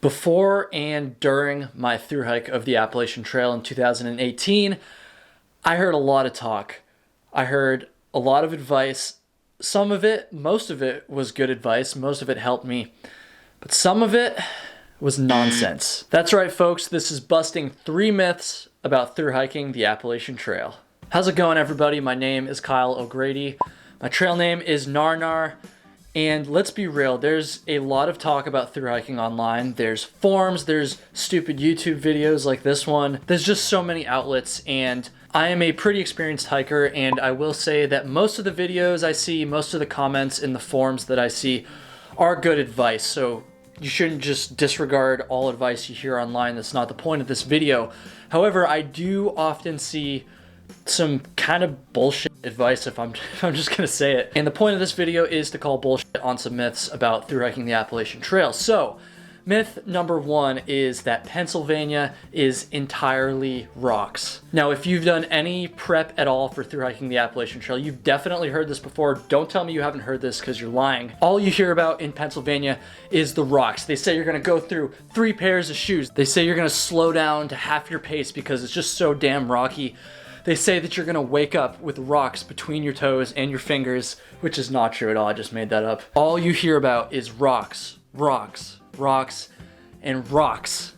Before and during my thru hike of the Appalachian Trail in 2018, I heard a lot of talk. I heard a lot of advice. Some of it, most of it was good advice. Most of it helped me. But some of it was nonsense. That's right, folks. This is busting 3 myths about thru hiking the Appalachian Trail. How's it going, everybody? My name is Kyle O'Grady. My trail name is Narnar. And let's be real, there's a lot of talk about thru hiking online. There's forums, there's stupid YouTube videos like this one. There's just so many outlets, and I am a pretty experienced hiker, and I will say that most of the videos I see, most of the comments in the forums that I see are good advice. So you shouldn't just disregard all advice you hear online. That's not the point of this video. However, I do often see some kind of bullshit advice, if I'm just gonna say it. And the point of this video is to call bullshit on some myths about thru hiking the Appalachian Trail. So, myth number 1 is that Pennsylvania is entirely rocks. Now, if you've done any prep at all for thru hiking the Appalachian Trail, you've definitely heard this before. Don't tell me you haven't heard this, because you're lying. All you hear about in Pennsylvania is the rocks. They say you're gonna go through 3 pairs of shoes. They say you're gonna slow down to half your pace because it's just so damn rocky. They say that you're gonna wake up with rocks between your toes and your fingers, which is not true at all. I just made that up. All you hear about is rocks, rocks, rocks, and rocks.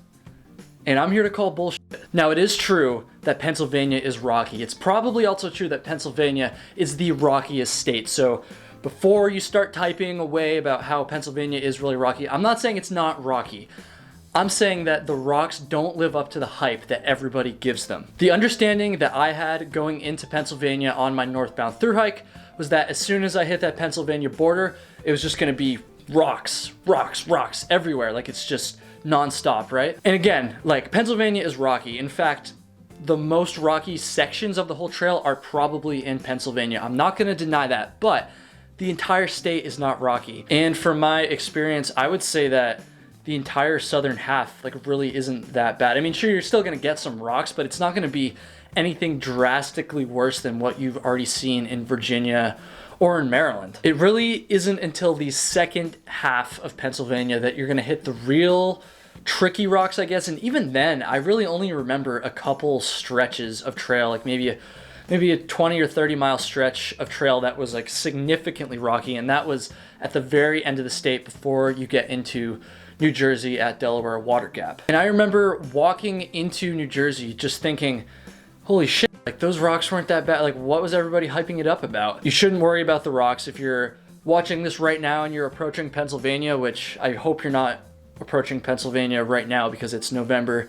And I'm here to call bullshit. Now, it is true that Pennsylvania is rocky. It's probably also true that Pennsylvania is the rockiest state. So before you start typing away about how Pennsylvania is really rocky, I'm not saying it's not rocky. I'm saying that the rocks don't live up to the hype that everybody gives them. The understanding that I had going into Pennsylvania on my northbound thru hike was that as soon as I hit that Pennsylvania border, it was just gonna be rocks, rocks, rocks everywhere. Like, it's just nonstop, right? And again, like, Pennsylvania is rocky. In fact, the most rocky sections of the whole trail are probably in Pennsylvania. I'm not gonna deny that, but the entire state is not rocky. And from my experience, I would say that the entire southern half like really isn't that bad. I mean, sure, you're still gonna get some rocks, but it's not gonna be anything drastically worse than what you've already seen in Virginia or in Maryland. It really isn't until the second half of Pennsylvania that you're gonna hit the real tricky rocks, I guess. And even then, I really only remember a couple stretches of trail, like maybe a 20 or 30 mile stretch of trail that was like significantly rocky, and that was at the very end of the state before you get into New Jersey at Delaware Water Gap. And I remember walking into New Jersey just thinking, holy shit, like, those rocks weren't that bad. Like, what was everybody hyping it up about? You shouldn't worry about the rocks. If you're watching this right now and you're approaching Pennsylvania, which I hope you're not approaching Pennsylvania right now because it's November,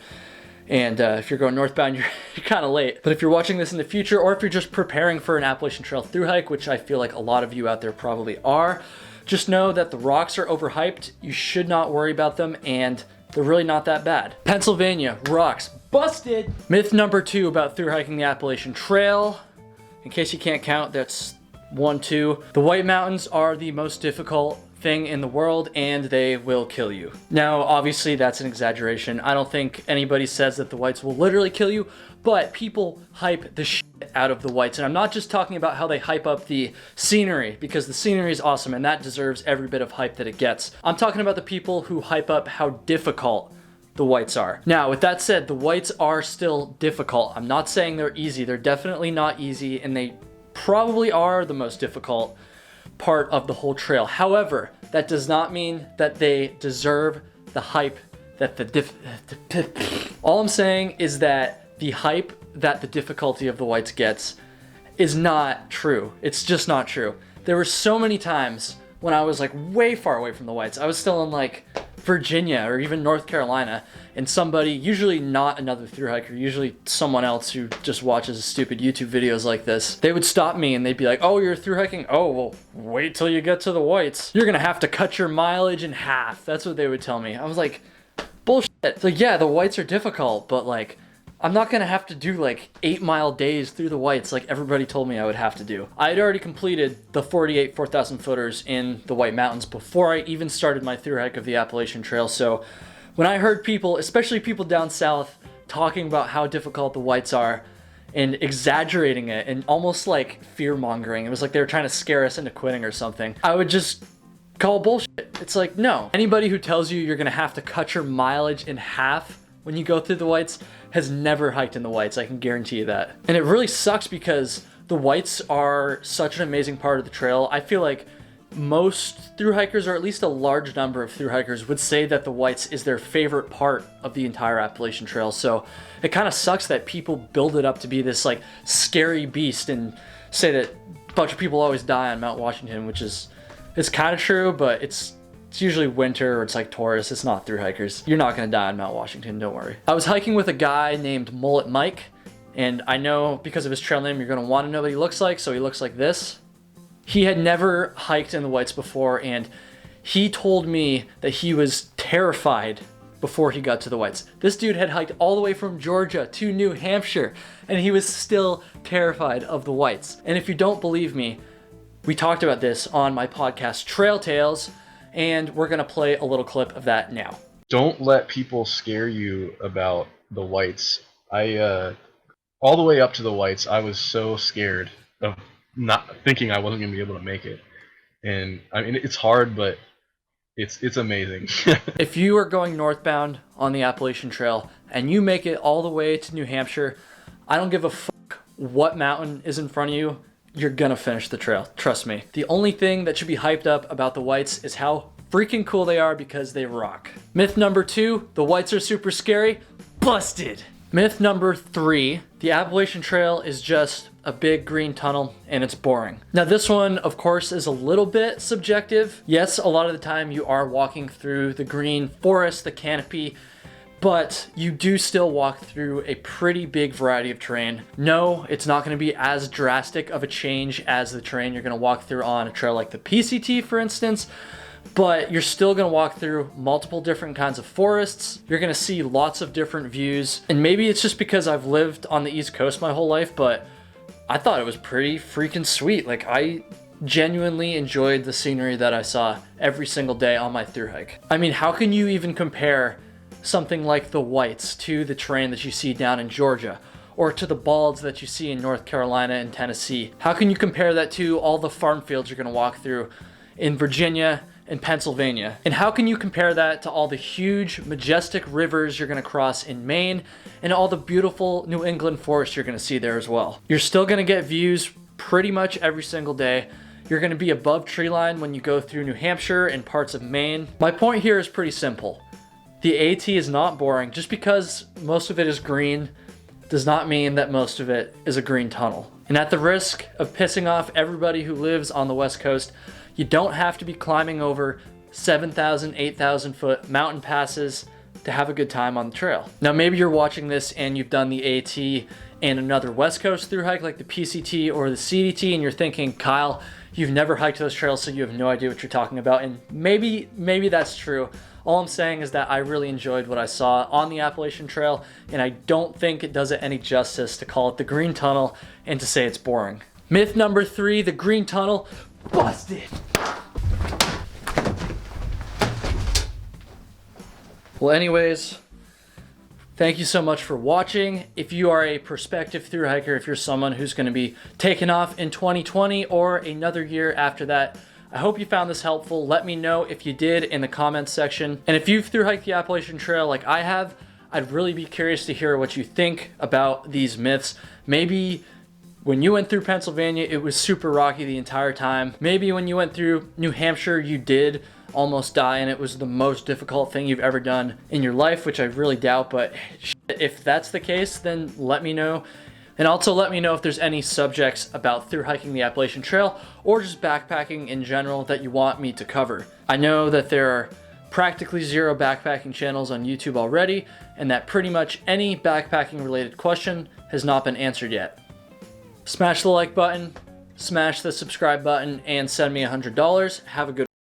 and if you're going northbound, you're kind of late. But if you're watching this in the future, or if you're just preparing for an Appalachian Trail thru hike, which I feel like a lot of you out there probably are, just know that the rocks are overhyped. You should not worry about them, and they're really not that bad. Pennsylvania, rocks, busted! Myth number 2 about thru hiking the Appalachian Trail. In case you can't count, that's 1, 2. The White Mountains are the most difficult thing in the world, and they will kill you. Now, obviously, that's an exaggeration. I don't think anybody says that the whites will literally kill you, but people hype the shit out of the whites. And I'm not just talking about how they hype up the scenery, because the scenery is awesome and that deserves every bit of hype that it gets. I'm talking about the people who hype up how difficult the whites are. Now, with that said, the whites are still difficult. I'm not saying they're easy. They're definitely not easy, and they probably are the most difficult part of the whole trail. However, that does not mean that they deserve the hype that all I'm saying is that the hype that the difficulty of the whites gets is not true. It's just not true. There were so many times when I was like way far away from the whites. I was still in like Virginia or even North Carolina, and somebody, usually not another thru hiker, usually someone else who just watches stupid YouTube videos like this, they would stop me and they'd be like, oh, you're thru hiking? Oh, well, wait till you get to the whites. You're gonna have to cut your mileage in half. That's what they would tell me. I was like, bullshit. It's like, yeah, the whites are difficult, but like, I'm not gonna have to do like 8-mile days through the whites like everybody told me I would have to do. I had already completed the 48 4,000 footers in the White Mountains before I even started my thru hike of the Appalachian Trail. So when I heard people, especially people down south, talking about how difficult the whites are and exaggerating it and almost like fear mongering, it was like they were trying to scare us into quitting or something, I would just call bullshit. It's like, no. Anybody who tells you you're gonna have to cut your mileage in half when you go through the Whites has never hiked in the Whites, I can guarantee you that. And it really sucks because the Whites are such an amazing part of the trail. I feel like most thru hikers, or at least a large number of thru hikers, would say that the Whites is their favorite part of the entire Appalachian Trail. So it kind of sucks that people build it up to be this like scary beast and say that a bunch of people always die on Mount Washington, which is, it's kind of true, but it's usually winter or it's like tourists. It's not thru hikers. You're not gonna die on Mount Washington, don't worry. I was hiking with a guy named Mullet Mike, and I know because of his trail name, you're gonna wanna know what he looks like, so he looks like this. He had never hiked in the Whites before, and he told me that he was terrified before he got to the Whites. This dude had hiked all the way from Georgia to New Hampshire, and he was still terrified of the Whites. And if you don't believe me, we talked about this on my podcast, Trail Tales, and we're gonna play a little clip of that now. Don't let people scare you about the Whites. All the way up to the Whites, I was so scared of not thinking I wasn't gonna be able to make it. And I mean, it's hard, but it's amazing. If you are going northbound on the Appalachian Trail and you make it all the way to New Hampshire, I don't give a fuck what mountain is in front of you. You're gonna finish the trail, trust me. The only thing that should be hyped up about the Whites is how freaking cool they are because they rock. Myth number 2, the Whites are super scary. Busted. Myth number 3, the Appalachian Trail is just a big green tunnel and it's boring. Now this one, of course, is a little bit subjective. Yes, a lot of the time you are walking through the green forest, the canopy, but you do still walk through a pretty big variety of terrain. No, it's not gonna be as drastic of a change as the terrain you're gonna walk through on a trail like the PCT, for instance, but you're still gonna walk through multiple different kinds of forests. You're gonna see lots of different views. And maybe it's just because I've lived on the East Coast my whole life, but I thought it was pretty freaking sweet. Like, I genuinely enjoyed the scenery that I saw every single day on my thru hike. I mean, how can you even compare something like the Whites to the terrain that you see down in Georgia, or to the balds that you see in North Carolina and Tennessee? How can you compare that to all the farm fields you're gonna walk through in Virginia and Pennsylvania? And how can you compare that to all the huge, majestic rivers you're gonna cross in Maine and all the beautiful New England forests you're gonna see there as well? You're still gonna get views pretty much every single day. You're gonna be above tree line when you go through New Hampshire and parts of Maine. My point here is pretty simple. The AT is not boring. Just because most of it is green does not mean that most of it is a green tunnel. And at the risk of pissing off everybody who lives on the West Coast, you don't have to be climbing over 7,000, 8,000 foot mountain passes to have a good time on the trail. Now, maybe you're watching this and you've done the AT and another West Coast thru hike like the PCT or the CDT, and you're thinking, Kyle, you've never hiked those trails, so you have no idea what you're talking about. And maybe that's true. All I'm saying is that I really enjoyed what I saw on the Appalachian Trail, and I don't think it does it any justice to call it the Green Tunnel and to say it's boring. Myth number 3, the Green Tunnel, busted. Well, anyways, thank you so much for watching. If you are a prospective thru hiker, if you're someone who's going to be taking off in 2020 or another year after that, I hope you found this helpful. Let me know if you did in the comments section. And if you've thru hiked the Appalachian Trail like I have, I'd really be curious to hear what you think about these myths. Maybe when you went through Pennsylvania, it was super rocky the entire time. Maybe when you went through New Hampshire, you did almost die and it was the most difficult thing you've ever done in your life, which I really doubt, but if that's the case, then let me know. And also let me know if there's any subjects about thru hiking the Appalachian Trail or just backpacking in general that you want me to cover. I know that there are practically 0 backpacking channels on YouTube already, and that pretty much any backpacking related question has not been answered yet. Smash the like button, smash the subscribe button, and send me $100. Have a good